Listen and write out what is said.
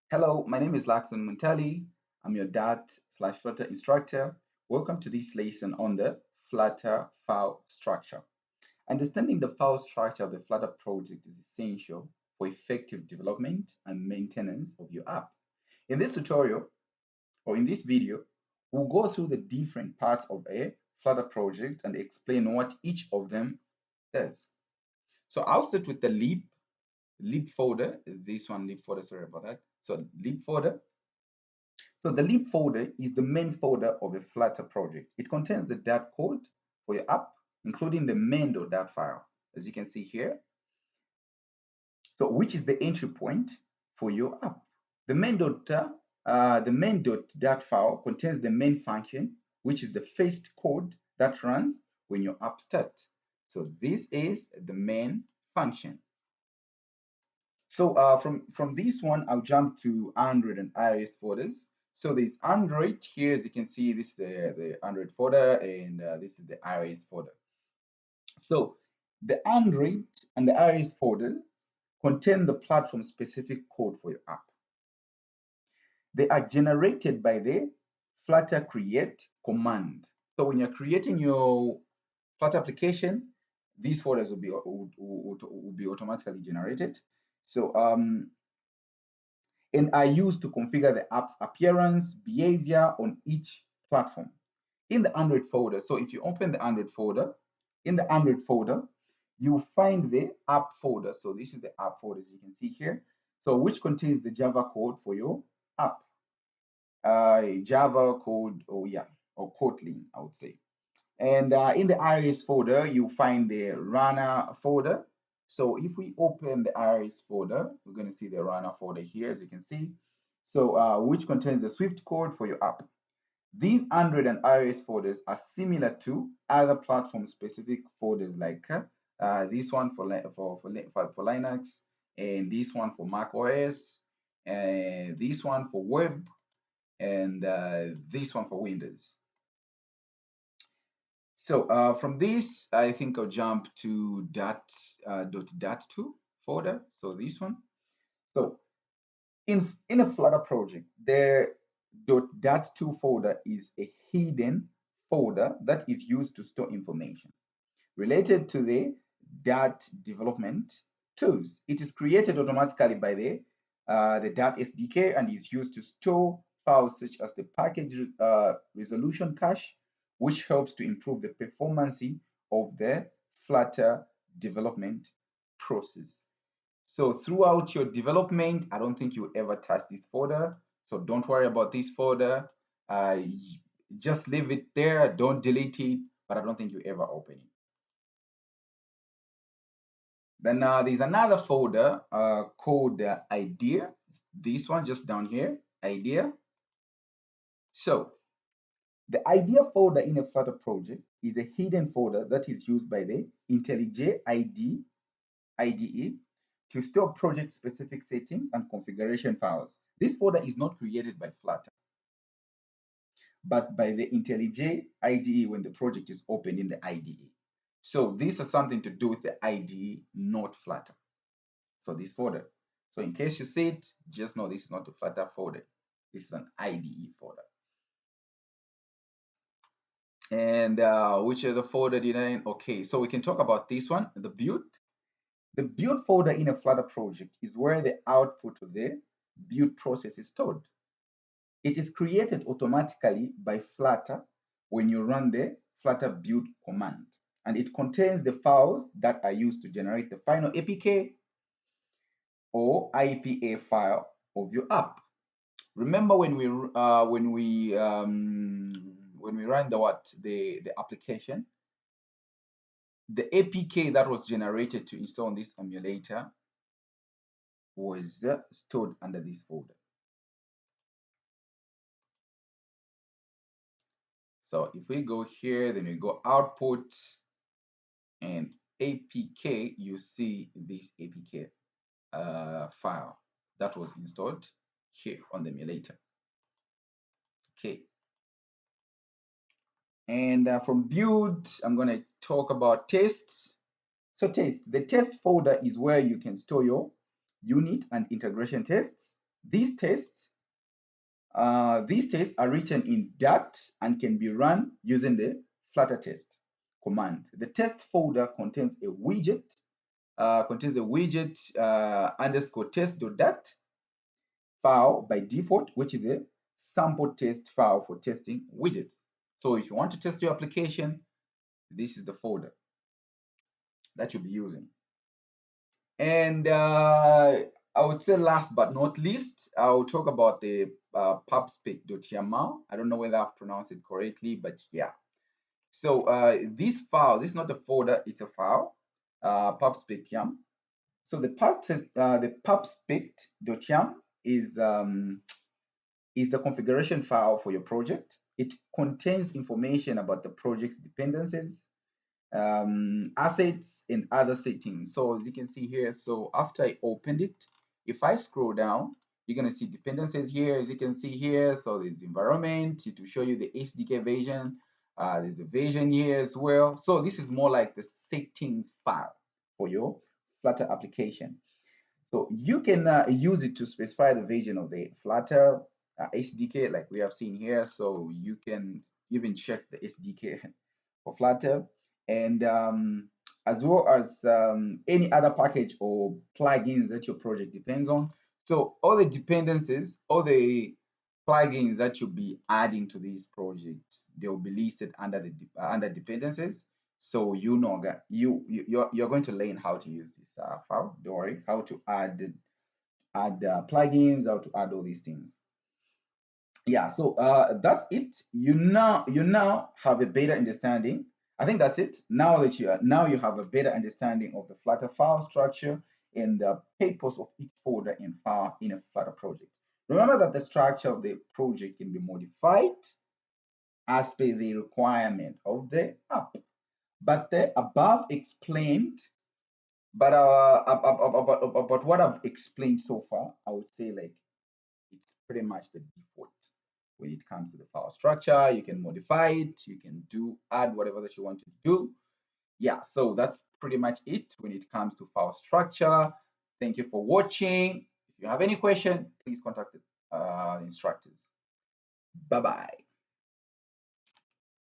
Hello, my name is Laxon Muntali. I'm your Dart/Flutter instructor. Welcome to this lesson on the Flutter File Structure. Understanding the file structure of the Flutter project is essential for effective development and maintenance of your app. In this tutorial, or in this video, we'll go through the different parts of a Flutter project and explain what each of them does. So I'll start with the lib folder, this one lib folder, sorry about that. So lib folder. So the lib folder is the main folder of a Flutter project. It contains the Dart code for your app, including the main.dart file, as you can see here. So which is the entry point for your app. The main.dart file contains the main function, which is the first code that runs when your app starts. So this is the main function. So from this one, I'll jump to Android and iOS folders. So there's Android here, as you can see, this is the Android folder, and this is the iOS folder. So the Android and the iOS folders contain the platform-specific code for your app. They are generated by the Flutter create command. So when you're creating your Flutter application, these folders will be automatically generated. So and are used to configure the app's appearance, behavior on each platform. In the Android folder, so if you open the Android folder, in the Android folder, you find the app folder. So this is the app folder, as you can see here. So which contains the Java code for your app. Java code, or Kotlin, I would say. And in the iOS folder, you find the runner folder. So if we open the iOS folder, we're going to see the runner folder here, as you can see. So which contains the Swift code for your app. These Android and iOS folders are similar to other platform-specific folders like this one for Linux, and this one for macOS, and this one for web, and this one for Windows. So from this, I think I'll jump to .dat2 folder. So this one. So in a Flutter project, the .dat2 folder is a hidden folder that is used to store information related to the Dart development tools. It is created automatically by the Dart SDK and is used to store files such as the package resolution cache, which helps to improve the performance of the Flutter development process. So throughout your development, I don't think you ever touch this folder. So don't worry about this folder. Just leave it there. Don't delete it, but I don't think you ever open it. Then there's another folder called idea. This one just down here, idea. So the idea folder in a Flutter project is a hidden folder that is used by the IntelliJ IDE to store project-specific settings and configuration files. This folder is not created by Flutter, but by the IntelliJ IDE when the project is opened in the IDE. So this has something to do with the IDE, not Flutter. So this folder. So in case you see it, just know this is not a Flutter folder. This is an IDE folder. And which other folder did I? Okay, so we can talk about this one, the build. The build folder in a Flutter project is where the output of the build process is stored. It is created automatically by Flutter when you run the Flutter build command, and it contains the files that are used to generate the final APK or IPA file of your app. Remember when we run the application, the APK that was generated to install this emulator was stored under this folder. So if we go here, then we go output and APK, you see this APK file that was installed here on the emulator. Okay. And from build, I'm going to talk about tests. So the test folder is where you can store your unit and integration tests. These tests are written in Dart and can be run using the Flutter test command. The test folder contains a widget underscore test.dat file by default, which is a sample test file for testing widgets. So if you want to test your application, this is the folder that you'll be using. And I would say last but not least, I'll talk about the pubspec.yaml. I don't know whether I've pronounced it correctly, but yeah. So this file, this is not a folder, it's a file, pubspec.yam. So the pubspec.yam is the configuration file for your project. It contains information about the project's dependencies, assets, and other settings. So as you can see here, so after I opened it, if I scroll down, you're going to see dependencies here, as you can see here. So there's environment to show you the SDK version. There's the version here as well. So this is more like the settings file for your Flutter application. So you can use it to specify the version of the Flutter SDK like we have seen here. So you can even check the SDK for Flutter, and as well as any other package or plugins that your project depends on. So all the dependencies, all the plugins that you'll be adding to these projects, they'll be listed under the under dependencies. So you know that you're going to learn how to use this file. Don't worry, how to add plugins, how to add all these things. Yeah, so that's it. You now have a better understanding. I think that's it. Now you have a better understanding of the Flutter file structure and the purpose of each folder in file in a Flutter project. Remember that the structure of the project can be modified as per the requirement of the app. But the above explained, but about what I've explained so far, I would say like it's pretty much the default when it comes to the file structure. You can modify it, you can add whatever that you want to do. Yeah, so that's pretty much it when it comes to file structure. Thank you for watching. If you have any question, please contact the instructors. Bye bye.